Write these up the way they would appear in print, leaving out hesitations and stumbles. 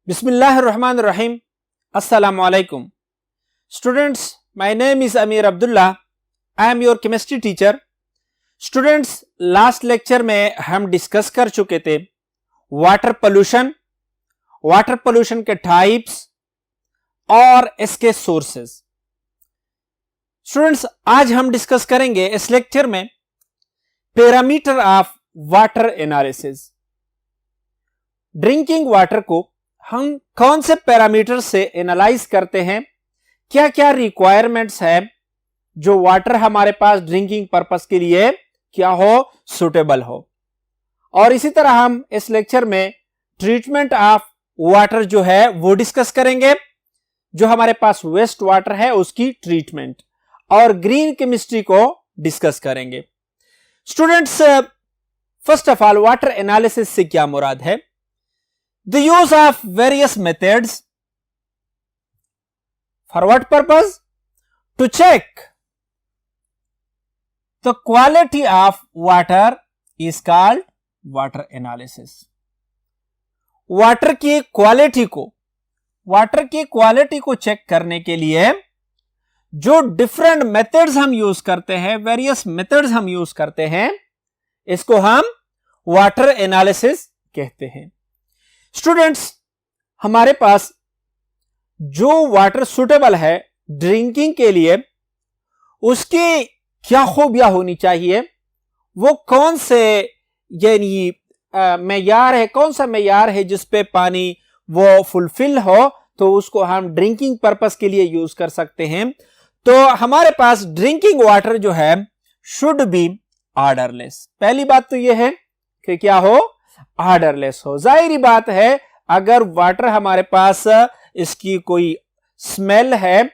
Bismillahirrahmanirrahim. Assalamu alaikum. Students, my name is Amir Abdullah. I am your chemistry teacher. Students, last lecture में हम discuss कर चुके थे water pollution के types और इसके सोर्सेस. स्टूडेंट्स, आज हम डिस्कस करेंगे इस लेक्चर में parameter of water analysis. Drinking water को हम कौन से पैरामीटर से एनालाइज करते हैं, क्या क्या रिक्वायरमेंट्स है जो वाटर हमारे पास ड्रिंकिंग पर्पस के लिए क्या हो, सुटेबल हो. और इसी तरह हम इस लेक्चर में ट्रीटमेंट ऑफ वाटर जो है वो डिस्कस करेंगे, जो हमारे पास वेस्ट वाटर है उसकी ट्रीटमेंट, और ग्रीन केमिस्ट्री को डिस्कस करेंगे. Students, first of all water analysis से क्या मुराद है? The use of various methods for what purpose? To check the quality of water is called water analysis. Water की quality को चेक करने के लिए जो डिफरेंट मेथड्स हम यूज करते हैं, वेरियस मेथड्स हम यूज करते हैं, इसको हम वाटर एनालिसिस कहते हैं. स्टूडेंट्स, हमारे पास जो वाटर सुटेबल है ड्रिंकिंग के लिए, उसकी क्या खूबियां होनी चाहिए, वो कौन से यानी मेयार है, कौन सा मेयार है जिस पे पानी वो फुलफिल हो, तो उसको हम ड्रिंकिंग पर्पस के लिए यूज कर सकते हैं. तो हमारे पास ड्रिंकिंग वाटर जो है शुड बी ऑर्डरलेस. पहली बात तो ये है कि क्या हो, ऑर्डरलेस हो. जाहिर बात है, अगर वाटर हमारे पास इसकी कोई स्मेल है,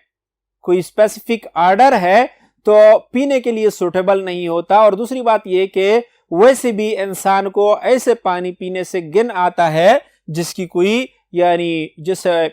कोई स्पेसिफिक ऑर्डर है, तो पीने के लिए सूटेबल नहीं होता. और दूसरी बात यह कि वैसे भी इंसान को ऐसे पानी पीने से गिन आता है जिसकी कोई यानी जिससे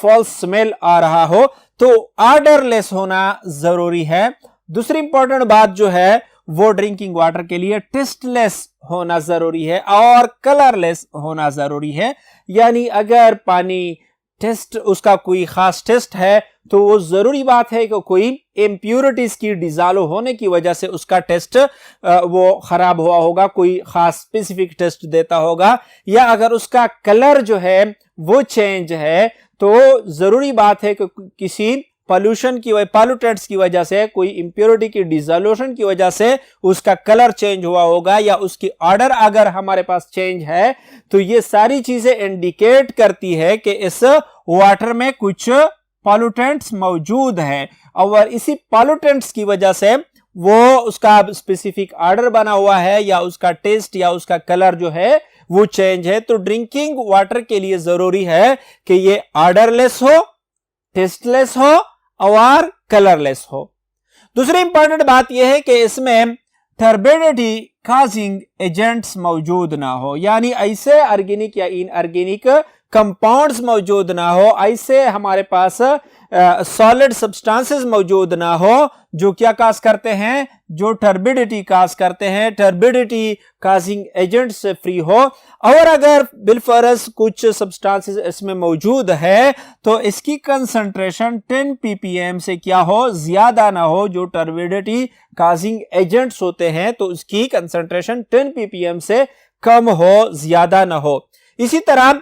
फॉल्स स्मेल आ रहा हो, तो ऑर्डरलेस होना जरूरी है. दूसरी इंपॉर्टेंट बात जो है वो ड्रिंकिंग वाटर के लिए टेस्टलेस होना जरूरी है और कलरलेस होना जरूरी है. यानी अगर पानी टेस्ट उसका कोई खास टेस्ट है, तो वो जरूरी बात है कि कोई इम्प्यूरिटीज की डिजॉल्व होने की वजह से उसका टेस्ट वो खराब हुआ होगा, कोई खास स्पेसिफिक टेस्ट देता होगा, या अगर उसका कलर जो है वो चेंज है, तो जरूरी बात है कि किसी पॉल्यूटेंट्स की वजह से, कोई इंप्योरिटी की डिसोल्यूशन की वजह से उसका कलर चेंज हुआ होगा, या उसकी ऑर्डर अगर हमारे पास चेंज है, तो ये सारी चीजें इंडिकेट करती है कि इस वाटर में कुछ पॉल्यूटेंट्स मौजूद हैं, और इसी पॉल्यूटेंट्स की वजह से वो उसका स्पेसिफिक ऑर्डर बना हुआ है, या उसका टेस्ट या उसका कलर जो है वो चेंज है. तो ड्रिंकिंग वाटर के लिए जरूरी है कि ये ऑर्डरलेस हो, टेस्टलेस हो और कलरलेस हो. दूसरी इंपॉर्टेंट बात यह है कि इसमें टर्बिडिटी काजिंग एजेंट्स मौजूद ना हो, यानी ऐसे ऑर्गेनिक या इनऑर्गेनिक कंपाउंड्स मौजूद ना हो, ऐसे हमारे पास सॉलिड सब्सटेंसेस मौजूद ना हो जो क्या काज करते हैं, जो टर्बिडिटी काज करते हैं, टर्बिडिटी काजिंग एजेंट से फ्री हो. और अगर बिलफर्ज कुछ सब्सटेंसेस इसमें मौजूद है, तो इसकी कंसंट्रेशन 10 ppm से क्या हो, ज्यादा ना हो. जो टर्बिडिटी काजिंग एजेंट्स होते हैं, तो उसकी कंसंट्रेशन 10 ppm से कम हो, ज्यादा ना हो. इसी तरह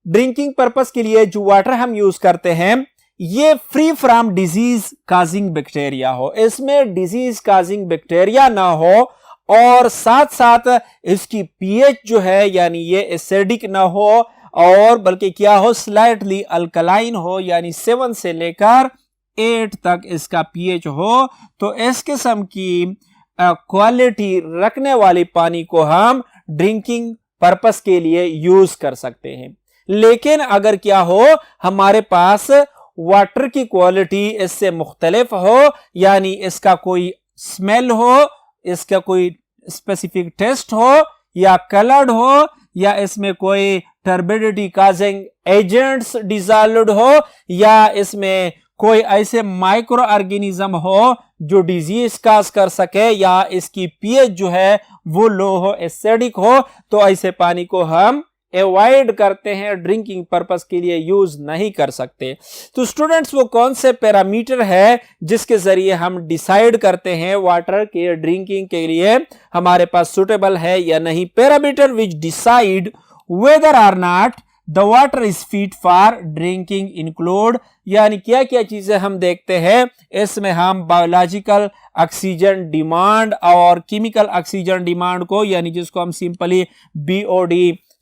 ड्रिंकिंग पर्पस के लिए जो वाटर हम यूज करते हैं, ये free from disease causing bacteria हो, इसमें डिजीज काजिंग बैक्टीरिया ना हो, और साथ साथ इसकी पीएच जो है यानी ये एसिडिक ना हो, और बल्कि क्या हो, स्लाइटली अल्कलाइन हो, यानी 7 से लेकर 8 तक इसका पीएच हो. तो इस किस्म की क्वालिटी रखने वाली पानी को हम ड्रिंकिंग पर्पस के लिए यूज कर सकते हैं. लेकिन अगर क्या हो, हमारे पास वाटर की क्वालिटी इससे मुख्तलिफ हो, यानी इसका कोई स्मेल हो, इसका कोई स्पेसिफिक टेस्ट हो, या कलर्ड हो, या इसमें कोई टर्बिडिटी काजिंग एजेंट्स डिसॉल्व्ड हो, या इसमें कोई ऐसे माइक्रो ऑर्गेनिज्म हो जो डिजीज काज कर सके, या इसकी पीएच जो है वो लो हो, एसिडिक हो, तो ऐसे पानी को हम अवॉइड करते हैं, ड्रिंकिंग पर्पस के लिए यूज नहीं कर सकते। तो स्टूडेंट्स वो कौन से पैरामीटर है जिसके जरिए हम डिसाइड करते हैं वाटर के ड्रिंकिंग के लिए हमारे पास सुटेबल है या नहीं? Parameter which decide whether or not the water is fit for drinking include, यानी क्या क्या चीजें हम देखते हैं इसमें? हम बायोलॉजिकल ऑक्सीजन डिमांड और केमिकल ऑक्सीजन डिमांड को, यानी जिसको हम सिंपली BOD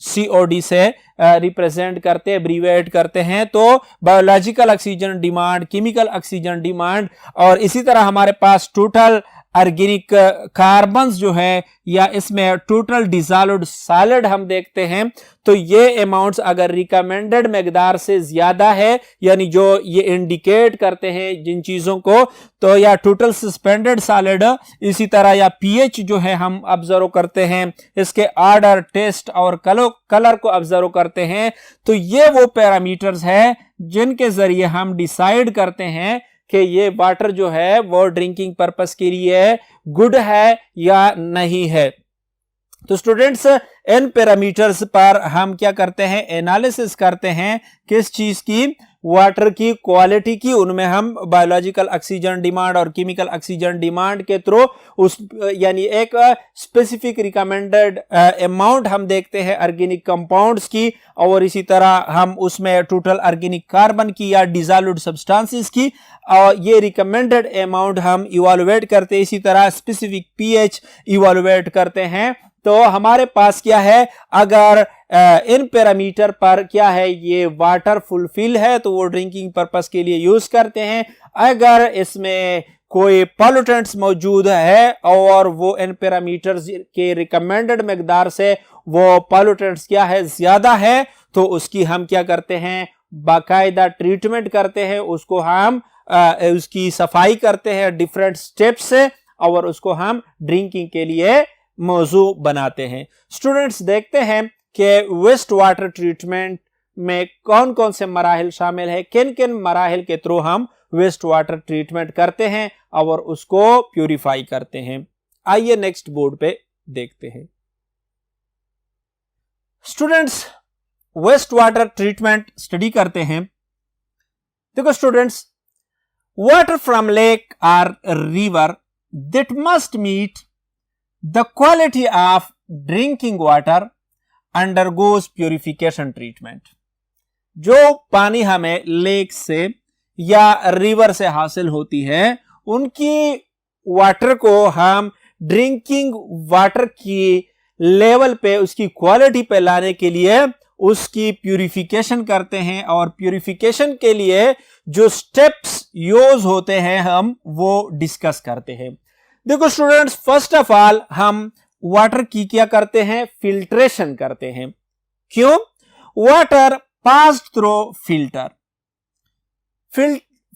COD से रिप्रेजेंट करते हैं, एब्रीवेट करते हैं। तो biological oxygen demand, chemical oxygen demand, और इसी तरह हमारे पास टोटल ऑर्गेनिक कार्बन्स जो है या इसमें टोटल डिसॉल्व्ड सॉलिड हम देखते हैं। तो ये अमाउंट्स अगर रिकमेंडेड मकदार से ज्यादा है, यानी जो ये इंडिकेट करते हैं जिन चीजों को, तो या टोटल सस्पेंडेड सॉलिड, इसी तरह या pH जो है हम ऑब्जर्व करते हैं, इसके ऑर्डर, टेस्ट और कलर को ऑब्जर्व करते हैं। तो ये वो पैरामीटर्स है जिनके जरिए हम डिसाइड करते हैं कि ये वाटर जो है वो ड्रिंकिंग पर्पस के लिए गुड है या नहीं है। तो स्टूडेंट्स इन पैरामीटर्स पर हम क्या करते हैं? एनालिसिस करते हैं किस चीज की? वाटर की क्वालिटी की। उनमें हम बायोलॉजिकल ऑक्सीजन डिमांड और केमिकल ऑक्सीजन डिमांड के थ्रू उस यानी एक स्पेसिफिक रिकमेंडेड अमाउंट हम देखते हैं ऑर्गेनिक कंपाउंड्स की, और इसी तरह हम उसमें टोटल ऑर्गेनिक कार्बन की या डिसॉल्व्ड सब्सटेंसेस की, और ये रिकमेंडेड अमाउंट हम इवैल्यूएट करते हैं। इसी तरह स्पेसिफिक pH इवैल्यूएट करते हैं। तो हमारे पास क्या है? अगर इन पैरामीटर पर क्या है, ये वाटर फुलफिल है तो वो ड्रिंकिंग पर्पस के लिए यूज करते हैं। अगर इसमें कोई पॉल्यूटेंट्स मौजूद है और वो इन पैरामीटर्स के रिकमेंडेड मकदार से वो पॉल्यूटेंट्स क्या है, ज्यादा है, तो उसकी हम क्या करते हैं? बाकायदा ट्रीटमेंट करते हैं, उसको हम उसकी सफाई करते हैं डिफरेंट स्टेप्स से, और उसको हम ड्रिंकिंग के लिए मौजू बनाते हैं। स्टूडेंट्स देखते हैं कि वेस्ट वाटर ट्रीटमेंट में कौन कौन से मराहिल शामिल है, किन किन मराहिल के थ्रू हम वेस्ट वाटर ट्रीटमेंट करते हैं और उसको प्यूरिफाई करते हैं। आइए नेक्स्ट बोर्ड पे देखते हैं। Students waste water treatment study करते हैं। देखो स्टूडेंट्स, वाटर फ्रॉम लेक और river that must meet the quality of drinking water undergoes purification treatment। जो पानी हमें लेक से या रिवर से हासिल होती है, उनकी वाटर को हम ड्रिंकिंग वाटर की लेवल पे, उसकी क्वालिटी पे लाने के लिए उसकी प्यूरिफिकेशन करते हैं, और प्यूरिफिकेशन के लिए जो स्टेप्स यूज होते हैं हम वो डिस्कस करते हैं। देखो स्टूडेंट्स, फर्स्ट ऑफ ऑल हम वाटर की क्या करते हैं? फिल्ट्रेशन करते हैं। क्यों? Water passed through filter,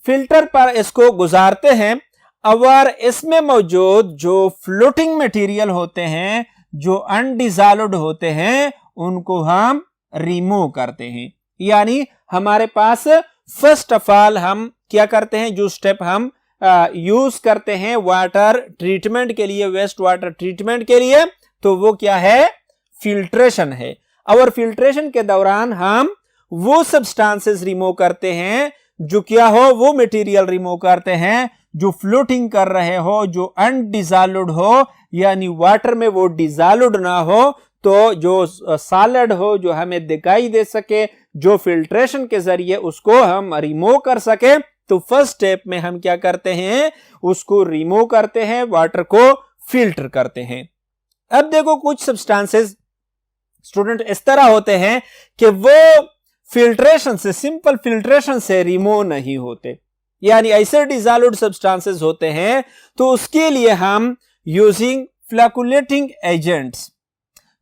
filter पर इसको गुजारते हैं, और इसमें मौजूद जो फ्लोटिंग मटेरियल होते हैं, जो अनडिसॉल्व्ड होते हैं, उनको हम रिमूव करते हैं। यानी हमारे पास फर्स्ट ऑफ ऑल हम क्या करते हैं? जो स्टेप हम यूज करते हैं वाटर ट्रीटमेंट के लिए, वेस्ट वाटर ट्रीटमेंट के लिए, तो वो क्या है? फिल्ट्रेशन है। और फिल्ट्रेशन के दौरान हम वो सब्सटेंसेस रिमूव करते हैं, जो क्या हो, वो मटेरियल रिमूव करते हैं जो फ्लोटिंग कर रहे हो, जो अनडिसॉल्व्ड हो, यानी वाटर में वो डिसॉल्व्ड ना हो, तो जो सॉलिड हो, जो हमें दिखाई दे सके, जो फिल्ट्रेशन के जरिए उसको हम रिमूव कर सके। तो फर्स्ट स्टेप में हम क्या करते हैं? उसको रिमूव करते हैं, वाटर को फिल्टर करते हैं। अब देखो, कुछ सब्सटेंसेस स्टूडेंट इस तरह होते हैं कि वो फिल्ट्रेशन से, सिंपल फिल्ट्रेशन से रिमूव नहीं होते, यानी ऐसे डिसॉल्व्ड सब्सटेंसेस होते हैं। तो उसके लिए हम यूजिंग फ्लैकुलेटिंग एजेंट्स,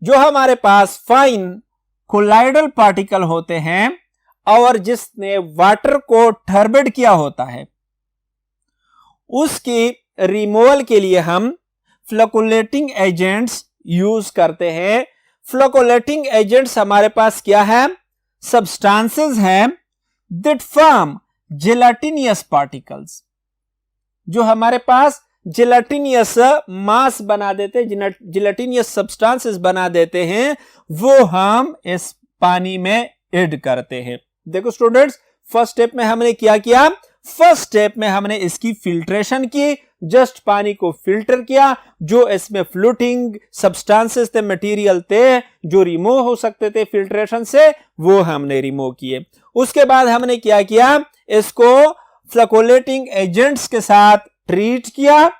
जो हमारे पास फाइन कोलाइडल पार्टिकल होते हैं और जिसने वाटर को टर्बिड किया होता है, उसकी रिमूवल के लिए हम फ्लैकुलेटिंग एजेंट्स यूज करते हैं। फ्लैकुलेटिंग एजेंट्स हमारे पास क्या है? सब्सटेंसेस हैं दैट फॉर्म जेलाटिनियस पार्टिकल्स, जो हमारे पास जेलाटिनियस मास बना देते हैं, जेलाटिनियस सब्सटेंसेस बना देते हैं, वो हम इस पानी में ऐड करते हैं। देखो स्टूडेंट्स, फर्स्ट स्टेप में हमने क्या किया, फर्स्ट स्टेप में हमने इसकी फिल्ट्रेशन की, जस्ट पानी को फिल्टर किया, जो इसमें फ्लोटिंग सब्सटेंसेस थे, मटेरियल थे जो रिमूव हो सकते थे फिल्ट्रेशन से, वो हमने रिमूव किए। उसके बाद हमने क्या किया, इसको फ्लोकुलेटिंग एजेंट्स के साथ ट्रीट किया,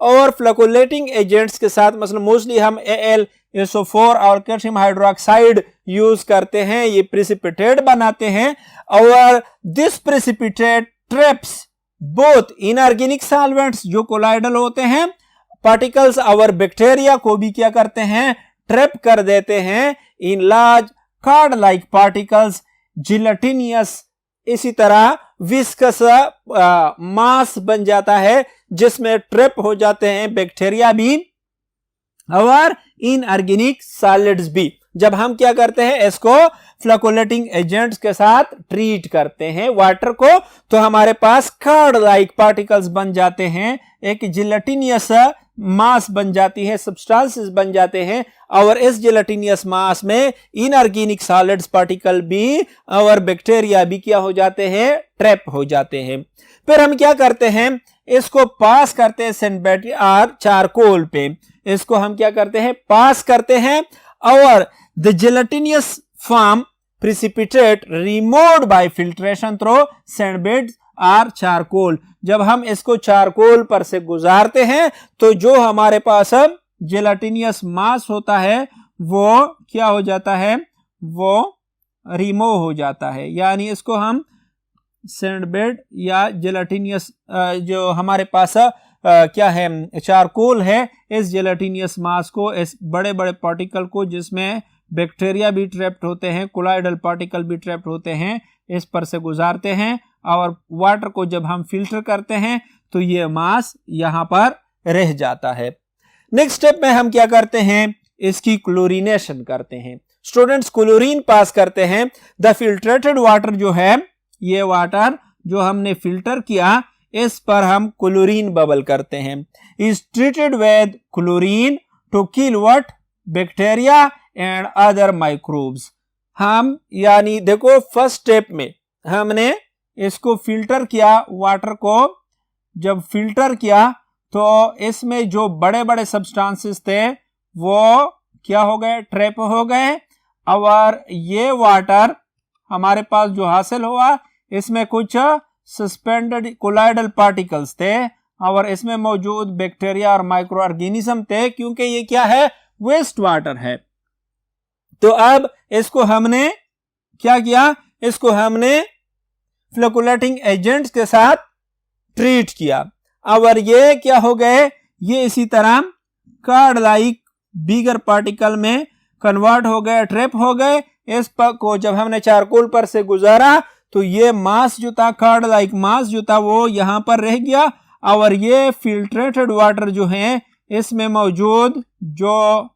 और फ्लोकुलेटिंग एजेंट्स के साथ मतलब मोस्टली हम AlSO4 और कैल्शियम हाइड्रोक्साइड यूज करते हैं, ये प्रेसिपिटेट बनाते हैं, और this precipitate traps both inorganic solvents जो कोलाइडल होते हैं पार्टिकल्स, और बैक्टीरिया को भी क्या करते हैं, ट्रैप कर देते हैं in large card like particles, gelatinous, इसी तरह विस्कस मास बन जाता है जिसमें ट्रैप हो जाते हैं बैक्टीरिया भी और इनऑर्गेनिक सॉलिड्स भी। जब हम क्या करते हैं, इसको फ्लोकुलेटिंग एजेंट्स के साथ ट्रीट करते हैं वाटर को, तो हमारे पास कार्ड लाइक पार्टिकल्स बन जाते हैं, एक जिलेटिनियस मास बन जाती है, सब्सटेंसेस बन जाते हैं, और इस जिलेटिनियस मास में इनऑर्गेनिक सॉलिड्स पार्टिकल भी और बैक्टीरिया भी क्या हो जाते हैं, ट्रैप हो जाते हैं। फिर हम क्या करते हैं, इसको पास करते हैं सैंडपेपर और चारकोल पे, इसको हम क्या करते हैं, पास करते हैं, और the gelatinous form precipitate removed by filtration through sandbeds और चारकोल। जब हम इसको चारकोल पर से गुजारते हैं तो जो हमारे पास अब जेलाटिनियस मास होता है वो क्या हो जाता है, वो रिमूव हो जाता है, यानी इसको हम सैंडबेड या जेलाटिनियस जो हमारे पास क्या है चारकोल है, इस जेलाटिनियस मास को, इस बड़े बड़े पार्टिकल को जिसमें बैक्टीरिया भी ट्रैप्ड होते हैं, कोलाइडल पार्टिकल भी ट्रैप्ड होते हैं, इस पर से गुजारते हैं, और वाटर को जब हम फिल्टर करते हैं तो ये मास यहां पर रह जाता है। नेक्स्ट स्टेप में हम क्या करते हैं, इसकी क्लोरीनेशन करते हैं। स्टूडेंट्स, क्लोरीन पास करते हैं। द फिल्ट्रेटेड वाटर जो है, ये वाटर जो हमने फिल्टर किया, इस पर हम क्लोरीन बबल करते हैं। Is treated with chlorine to kill what, bacteria and other microbes. हम यानी देखो फर्स्ट स्टेप में हमने इसको फिल्टर किया, वाटर को जब फिल्टर किया तो इसमें जो बड़े बड़े सब्सटेंसेस थे वो क्या हो गए, ट्रैप हो गए, और ये वाटर हमारे पास जो हासिल हुआ इसमें कुछ सस्पेंडेड कोलाइडल पार्टिकल्स थे, और इसमें मौजूद बैक्टीरिया और माइक्रो ऑर्गेनिज्म थे, क्योंकि ये क्या है, वेस्ट वाटर है। तो अब इसको हमने क्या किया, इसको हमने फ्लोकुलेटिंग एजेंट्स के साथ ट्रीट किया, और ये क्या हो गए, ये इसी तरह कार्ड लाइक बिगर पार्टिकल में कन्वर्ट हो गए, ट्रैप हो गए। इस पर को जब हमने चारकोल पर से गुजारा तो ये मास जो था, कार्ड लाइक मास जो था, वो यहां पर रह गया, और ये फिल्ट्रेटेड वाटर जो है इसमें मौजूद जो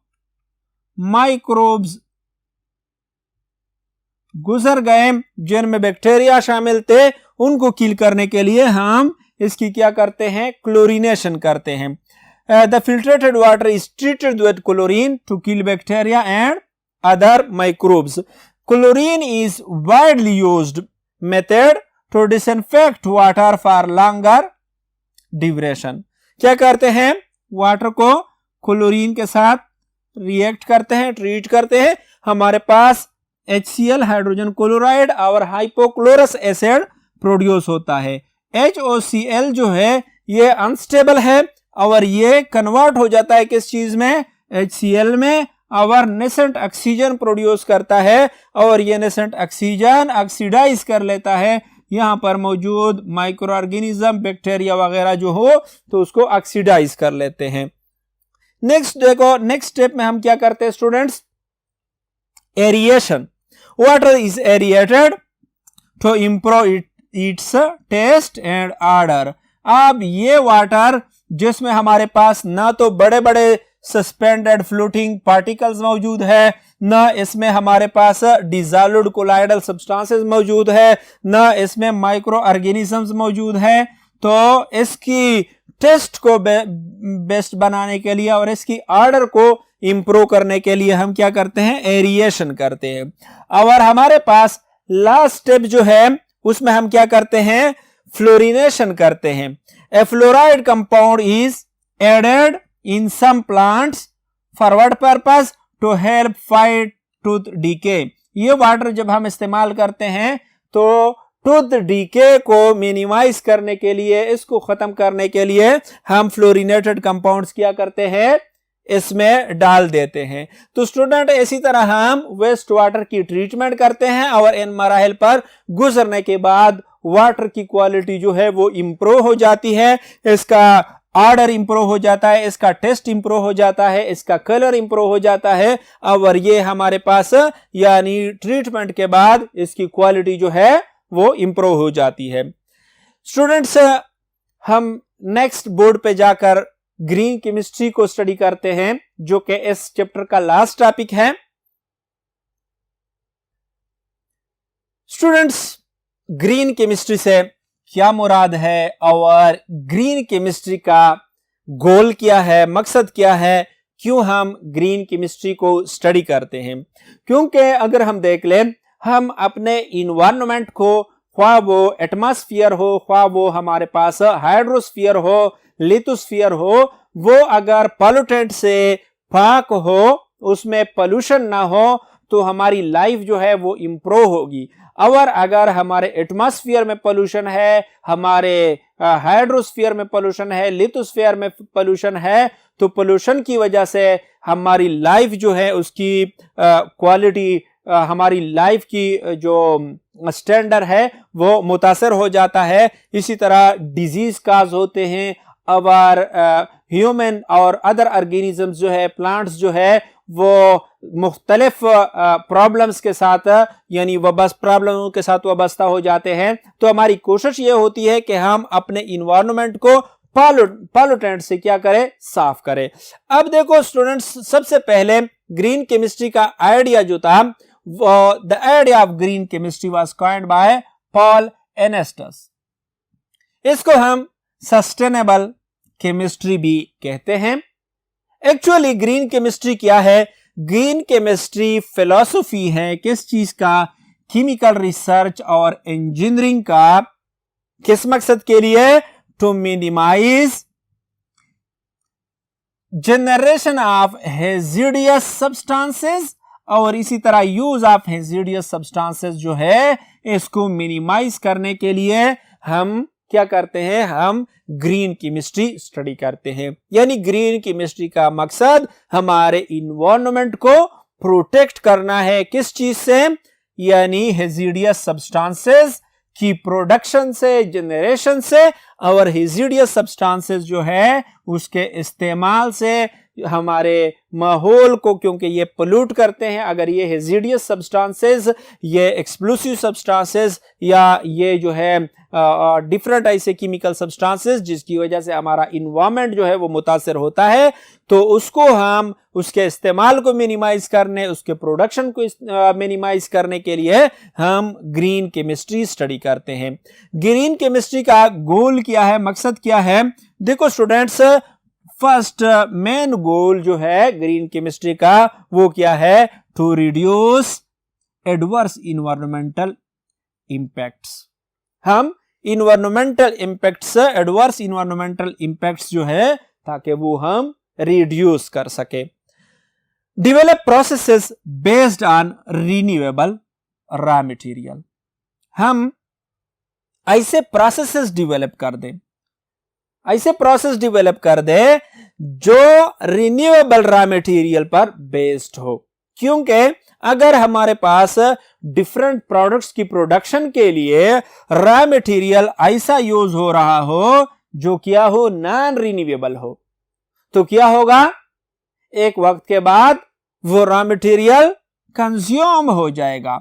माइक्रोब्स गुजर गए जिनमें बैक्टीरिया शामिल थे, उनको किल करने के लिए हम इसकी क्या करते हैं, क्लोरीनेशन करते हैं। The filtrated water is treated with chlorine to kill bacteria and other microbes. Chlorine is widely used method to disinfect water for longer duration. क्या करते हैं, वाटर को क्लोरीन के साथ रिएक्ट करते हैं, ट्रीट करते हैं, हमारे पास HCl हाइड्रोजन क्लोराइड और हाइपोक्लोरस एसिड प्रोड्यूस होता है। HOCl जो है ये अनस्टेबल है, और ये कन्वर्ट हो जाता है किस चीज में, HCl में, और नेसेंट ऑक्सीजन प्रोड्यूस करता है, और ये नेसेंट ऑक्सीजन ऑक्सीडाइज कर लेता है यहाँ पर मौजूद माइक्रो ऑर्गेनिज्म बैक्टीरिया वगैरह जो हो, तो उसको ऑक्सीडाइज कर लेते हैं। नेक्स्ट देखो, नेक्स्ट स्टेप में हम क्या करते हैं students, aeration. Water is aerated to improve its taste and odour. अब ये वाटर जिसमें हमारे पास ना तो बड़े बड़े सस्पेंडेड फ्लोटिंग पार्टिकल्स मौजूद है, ना इसमें हमारे पास डिसॉल्व्ड कोलाइडल सब्सटेंसेस मौजूद है, ना इसमें माइक्रो ऑर्गेनिजम्स मौजूद है, तो इसकी टेस्ट को बेस्ट बनाने के लिए और इसकी ऑर्डर को इंप्रूव करने के लिए हम क्या करते हैं, एरिएशन करते हैं। और हमारे पास लास्ट स्टेप जो है उसमें हम क्या करते हैं, फ्लोरिनेशन करते हैं। A fluoride compound is added in some plants for what purpose, to help fight tooth decay. ये वाटर जब हम इस्तेमाल करते हैं तो टूथ डीके को मिनिमाइज करने के लिए, इसको खत्म करने के लिए हम फ्लोरिनेटेड कंपाउंड्स क्या करते हैं, इसमें डाल देते हैं। तो स्टूडेंट इसी तरह हम वेस्ट वाटर की ट्रीटमेंट करते हैं और इन मराहिल पर गुजरने के बाद वाटर की क्वालिटी जो है वो इंप्रूव हो जाती है, इसका ऑर्डर इंप्रूव हो जाता है, इसका टेस्ट इंप्रूव हो जाता है, इसका कलर इंप्रूव हो जाता है और ये हमारे पास यानी ट्रीटमेंट के बाद इसकी क्वालिटी जो है वो इंप्रूव हो जाती है। स्टूडेंट्स हम नेक्स्ट बोर्ड पे जाकर ग्रीन केमिस्ट्री को स्टडी करते हैं जो कि इस चैप्टर का लास्ट टॉपिक है। स्टूडेंट्स ग्रीन केमिस्ट्री से क्या मुराद है और ग्रीन केमिस्ट्री का गोल क्या है, मकसद क्या है, क्यों हम ग्रीन केमिस्ट्री को स्टडी करते हैं। क्योंकि अगर हम देख लें, हम अपने इन्वायरमेंट को, ख्वाह वो एटमॉस्फेयर हो, ख्वाह वो हमारे पास हाइड्रोस्फीयर हो, लिथोस्फीयर हो, वो अगर पॉल्यूटेंट से पाक हो, उसमें पोल्यूशन ना हो, तो हमारी लाइफ जो है वो इंप्रूव होगी। और अगर हमारे एटमॉस्फेयर में पोल्यूशन है, हमारे हाइड्रोस्फीयर में पोल्यूशन है, लिथोस्फीयर में पोल्यूशन है, तो पोल्यूशन की वजह से हमारी लाइफ जो है उसकी क्वालिटी, हमारी लाइफ की जो स्टैंडर्ड है वो मुतासर हो जाता है। इसी तरह डिजीज काज होते हैं और ह्यूमन और अदर ऑर्गेनिजम्स जो है, प्लांट्स जो है वो मुख्तलिफ प्रॉब्लम्स के साथ यानी प्रॉब्लमों के साथ वाबस्ता हो जाते हैं। तो हमारी कोशिश ये होती है कि हम अपने इन्वायरमेंट को पॉल्यूटेंट से क्या करें, साफ करें। अब देखो स्टूडेंट्स, सबसे पहले ग्रीन केमिस्ट्री का आइडिया जो था, the idea of green chemistry was coined by Paul Anastas. इसको हम सस्टेनेबल केमिस्ट्री भी कहते हैं। एक्चुअली ग्रीन केमिस्ट्री क्या है? ग्रीन केमिस्ट्री फिलॉसफी है किस चीज का? केमिकल रिसर्च और इंजीनियरिंग का। किस मकसद के लिए? To minimize generation of hazardous substances, और इसी तरह यूज ऑफ हेजिडियस सब्सटेंसेस जो है इसको मिनिमाइज करने के लिए हम क्या करते हैं, हम ग्रीन केमिस्ट्री स्टडी करते हैं। यानी ग्रीन केमिस्ट्री का मकसद हमारे इन्वायरमेंट को प्रोटेक्ट करना है। किस चीज से? यानी हेजिडियस सब्सटेंसेस की प्रोडक्शन से, जनरेशन से, और हेजिडियस सब्सटेंसेस जो है उसके इस्तेमाल से हमारे माहौल को, क्योंकि ये पोल्यूट करते हैं, अगर ये हेजिडियस सब्सटेंसेस, ये एक्सप्लोसिव सब्सटेंसेस या ये जो है डिफरेंट ऐसे केमिकल सब्सटेंसेस जिसकी वजह से हमारा इन्वायरमेंट जो है वो मुतासर होता है, तो उसको हम उसके इस्तेमाल को मिनिमाइज करने, उसके प्रोडक्शन को मिनिमाइज करने के लिए हम ग्रीन केमिस्ट्री स्टडी करते हैं। ग्रीन केमिस्ट्री का गोल क्या है, मकसद क्या है? देखो स्टूडेंट्स, फर्स्ट मेन गोल जो है ग्रीन केमिस्ट्री का वो क्या है? To reduce adverse environmental impacts. हम environmental impacts, adverse environmental impacts जो है ताकि वो हम रिड्यूस कर सके। Develop processes based on renewable raw material. हम ऐसे प्रोसेसेस डेवलप कर दें, ऐसे प्रोसेस डेवलप कर दे जो रिन्यूएबल रॉ मटेरियल पर बेस्ड हो। क्योंकि अगर हमारे पास डिफरेंट प्रोडक्ट्स की प्रोडक्शन के लिए रॉ मटेरियल ऐसा यूज हो रहा हो जो क्या हो, नॉन रिन्यूएबल हो, तो क्या होगा? एक वक्त के बाद वो रॉ मटेरियल कंज्यूम हो जाएगा।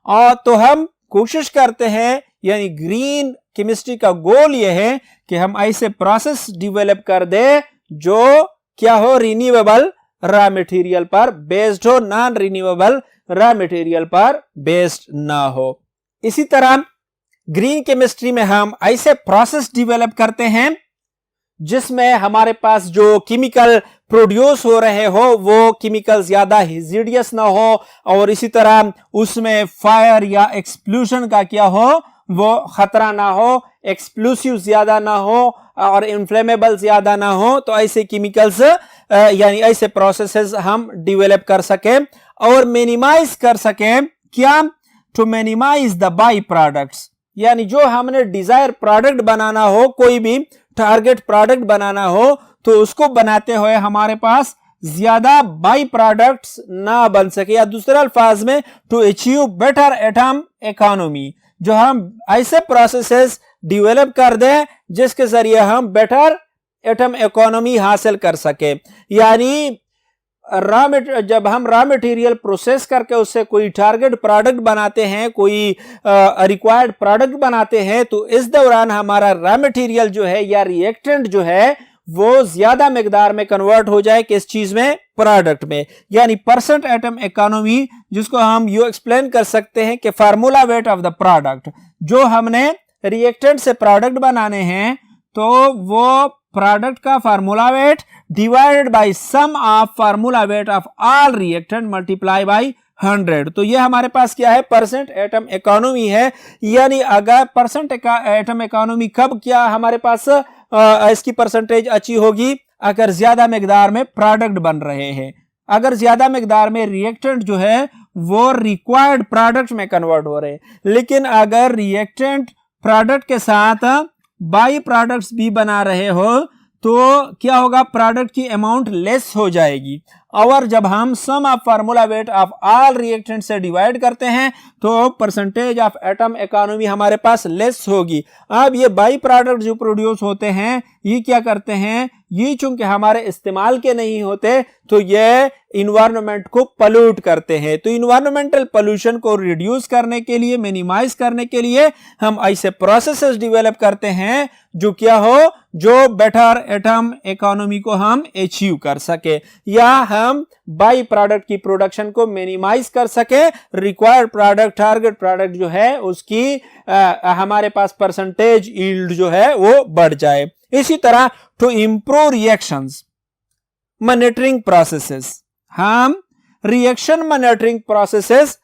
और तो हम कोशिश करते हैं, यानी ग्रीन केमिस्ट्री का गोल यह है कि हम ऐसे प्रोसेस डेवलप कर दे जो क्या हो, रिन्यूएबल रॉ मटेरियल पर बेस्ड हो, नॉन रिन्यूएबल रॉ मटेरियल पर बेस्ड ना हो। इसी तरह ग्रीन केमिस्ट्री में हम ऐसे प्रोसेस डेवलप करते हैं जिसमें हमारे पास जो केमिकल प्रोड्यूस हो रहे हो वो केमिकल ज्यादा हिजिडियस ना हो और इसी तरह उसमें फायर या एक्सप्लोजन का क्या हो वो खतरा ना हो, एक्सप्लोसिव ज्यादा ना हो और इन्फ्लेमेबल ज्यादा ना हो। तो ऐसे केमिकल्स यानी ऐसे प्रोसेसेस हम डेवलप कर सके और मिनिमाइज कर सके। क्या? To minimise the by products, यानी जो हमने डिजायर प्रोडक्ट बनाना हो, कोई भी टारगेट प्रोडक्ट बनाना हो तो उसको बनाते हुए हमारे पास ज्यादा बाई प्रोडक्ट्स ना बन सके, या दूसरे अल्फाज में to achieve better atom economy, जो हम ऐसे प्रोसेसेस डेवलप कर दें जिसके जरिए हम बेटर एटम इकोनॉमी हासिल कर सके। यानी जब हम रॉ मटेरियल प्रोसेस करके उससे कोई टारगेट प्रोडक्ट बनाते हैं, कोई रिक्वायर्ड प्रोडक्ट बनाते हैं, तो इस दौरान हमारा रॉ मटेरियल जो है या रिएक्टेंट जो है वो ज्यादा मिकदार में कन्वर्ट हो जाए किस चीज में? प्रोडक्ट में। यानी परसेंट एटम इकोनॉमी, जिसको हम यू एक्सप्लेन कर सकते हैं कि formula weight of the product, जो हमने रिएक्टेंट से प्रोडक्ट बनाने हैं तो वो प्रोडक्ट का formula weight divided by sum of formula weight of all reactant multiply by 100। तो ये हमारे पास क्या है? परसेंट एटम इकोनॉमी है। यानी अगर परसेंट एटम इकोनॉमी कब क्या हमारे पास इसकी परसेंटेज अच्छी होगी? अगर ज्यादा मिकदार में प्रोडक्ट बन रहे हैं, अगर ज्यादा मिकदार में रिएक्टेंट जो है वो रिक्वायर्ड प्रोडक्ट में कन्वर्ट हो रहे हैं। लेकिन अगर रिएक्टेंट प्रोडक्ट के साथ बाई प्रोडक्ट्स भी बना रहे हो तो क्या होगा? प्रोडक्ट की अमाउंट लेस हो जाएगी। और जब हम sum of formula weight of all reactant से डिवाइड करते हैं तो परसेंटेज ऑफ एटम इकोनॉमी हमारे पास लेस होगी। अब ये बाई प्रोडक्ट जो प्रोड्यूस होते हैं ये क्या करते हैं? ये चूंकि हमारे इस्तेमाल के नहीं होते तो ये इन्वायरमेंट को पल्यूट करते हैं। तो इन्वायरमेंटल पोल्यूशन को रिड्यूस करने के लिए, मिनिमाइज करने के लिए हम ऐसे प्रोसेसेस डेवलप करते हैं जो क्या हो? जो बेटर एटम इकोनॉमी को हम अचीव कर सके, या हम बाई प्रोडक्ट की प्रोडक्शन को मिनिमाइज कर सके, रिक्वायर्ड प्रोडक्ट, टारगेट प्रोडक्ट जो है उसकी हमारे पास परसेंटेज यील्ड जो है वो बढ़ जाए। इसी तरह to improve reactions monitoring processes, हम रिएक्शन मॉनिटरिंग प्रोसेसेस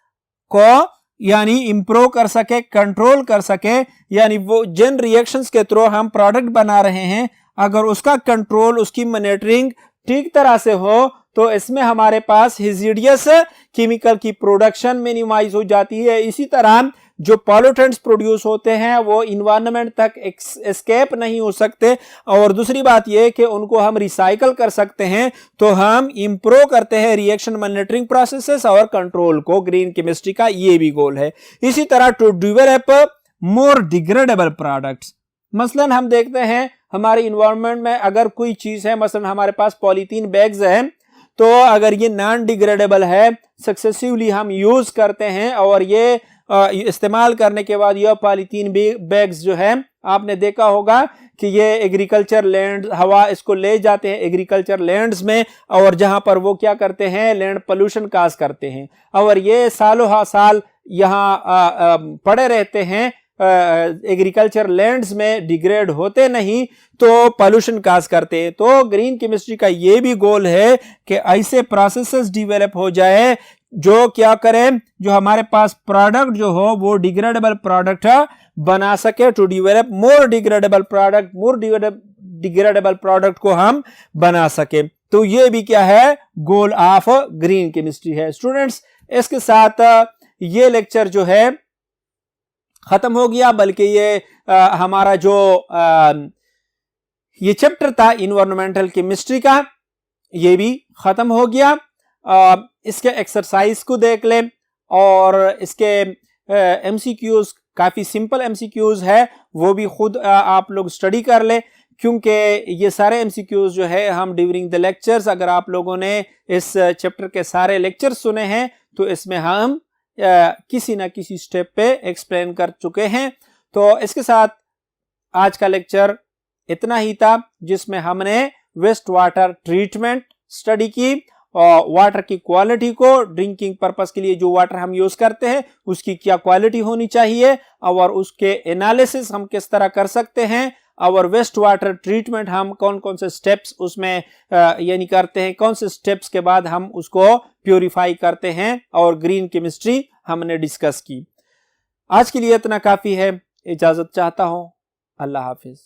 को यानी इंप्रूव कर सके, कंट्रोल कर सके। यानी वो जिन रिएक्शंस के थ्रू हम प्रोडक्ट बना रहे हैं अगर उसका कंट्रोल, उसकी मॉनिटरिंग ठीक तरह से हो तो इसमें हमारे पास हिजिडियस केमिकल की प्रोडक्शन मिनिमाइज हो जाती है। इसी तरह जो पॉल्यूटेंट्स प्रोड्यूस होते हैं वो इन्वायरमेंट तक एस्केप नहीं हो सकते। और दूसरी बात यह कि उनको हम रिसाइकल कर सकते हैं। तो हम इंप्रूव करते हैं रिएक्शन मॉनिटरिंग प्रोसेसेस और कंट्रोल को। ग्रीन केमिस्ट्री का ये भी गोल है। इसी तरह to develop more degradable products, मसलन हम देखते हैं हमारे इन्वायरमेंट में अगर कोई चीज है, मसलन हमारे पास पॉलीथीन बैग्स हैं, तो अगर ये नॉन डिग्रेडेबल है, सक्सेसिवली हम यूज करते हैं और ये इस्तेमाल करने के बाद यह पॉलीथीन बैग्स जो है आपने देखा होगा कि ये एग्रीकल्चर लैंड, हवा इसको ले जाते हैं एग्रीकल्चर लैंड्स में, और जहां पर वो क्या करते हैं? लैंड पोल्यूशन काज करते हैं और ये सालों साल यहाँ पड़े रहते हैं एग्रीकल्चर लैंड्स में, डिग्रेड होते नहीं तो पोल्यूशन काज करते हैं। तो ग्रीन केमिस्ट्री का ये भी गोल है कि ऐसे प्रोसेसेस डेवलप हो जाए जो क्या करें? जो हमारे पास प्रोडक्ट जो हो वो डिग्रेडेबल प्रोडक्ट बना सके। To develop more degradable product, more degradable product को हम बना सके। तो ये भी क्या है? गोल ऑफ ग्रीन केमिस्ट्री है। स्टूडेंट्स, इसके साथ ये लेक्चर जो है खत्म हो गया, बल्कि ये हमारा जो ये चैप्टर था इन्वायरमेंटल केमिस्ट्री का ये भी खत्म हो गया। इसके एक्सरसाइज को देख लें और इसके एमसीक्यूज काफी सिंपल एमसीक्यूज है, वो भी खुद आप लोग स्टडी कर लें, क्योंकि ये सारे एमसीक्यूज जो है हम ड्यूरिंग द लेक्चर्स, अगर आप लोगों ने इस चैप्टर के सारे लेक्चर्स सुने हैं तो इसमें हम किसी ना किसी स्टेप पे एक्सप्लेन कर चुके हैं। तो इसके साथ आज का लेक्चर इतना ही था, जिसमें हमने वेस्ट वाटर ट्रीटमेंट स्टडी की वाटर की क्वालिटी को, ड्रिंकिंग पर्पस के लिए जो वाटर हम यूज करते हैं उसकी क्या क्वालिटी होनी चाहिए, और उसके एनालिसिस हम किस तरह कर सकते हैं, और वेस्ट वाटर ट्रीटमेंट हम कौन कौन से स्टेप्स उसमें यानी करते हैं, कौन से स्टेप्स के बाद हम उसको प्यूरिफाई करते हैं, और ग्रीन केमिस्ट्री हमने डिस्कस की। आज के लिए इतना काफी है, इजाजत चाहता हूं, अल्लाह हाफिज।